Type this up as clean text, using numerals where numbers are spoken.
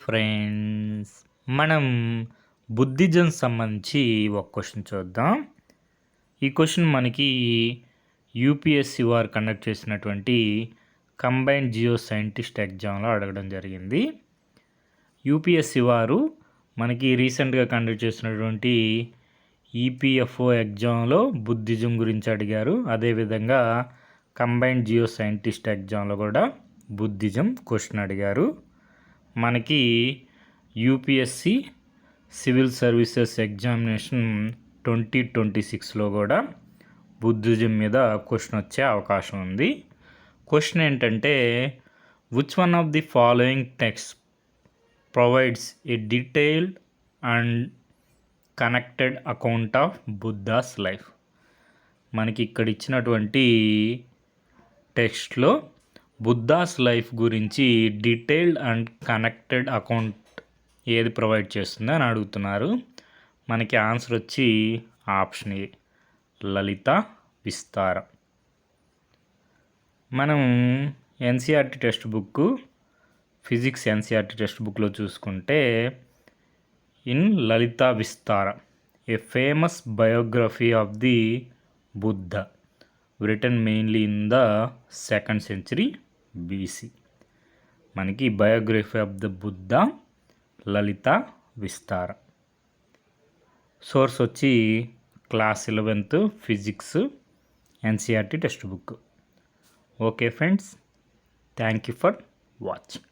Friends, మనం Buddhism సంబంధించి ఒక క్వశ్చన్ చూద్దాం. ఈ క్వశ్చన్ మనకి యూపీఎస్సి వారు కండక్ట్ చేసినటువంటి కంబైన్డ్ జియో సైంటిస్ట్ ఎగ్జామ్లో అడగడం జరిగింది. యూపీఎస్సి వారు మనకి రీసెంట్గా కండక్ట్ చేసినటువంటి ఈపీఎఫ్ఓ ఎగ్జామ్లో బుద్ధిజం గురించి అడిగారు. అదేవిధంగా కంబైన్డ్ జియో సైంటిస్ట్ ఎగ్జామ్లో కూడా బుద్ధిజం క్వశ్చన్ అడిగారు. మనకి యూపీఎస్సి సివిల్ సర్వీసెస్ ఎగ్జామినేషన్ 2026లో కూడా బుద్ధిజం మీద క్వశ్చన్ వచ్చే అవకాశం ఉంది. క్వశ్చన్ ఏంటంటే, which one of the following text provides A detailed and connected account of Buddha's life. మనకి ఇక్కడ ఇచ్చినటువంటి టెక్స్ట్లో బుద్ధాస్ లైఫ్ గురించి డీటెయిల్డ్ అండ్ కనెక్టెడ్ అకౌంట్ ఏది ప్రొవైడ్ చేస్తుందో అని అడుగుతున్నారు. మనకి ఆన్సర్ వచ్చి ఆప్షన్ ఏ, లలిత విస్తారం. మనం NCERT text book, physics NCERT text బుక్లో చూసుకుంటే in Lalita Vistara a famous biography of the Buddha written mainly in the 2nd century BC. మనకి biography of the Buddha Lalita Vistara. Source వచ్చి class 11th physics NCERT text book. Okay friends, thank you for watching.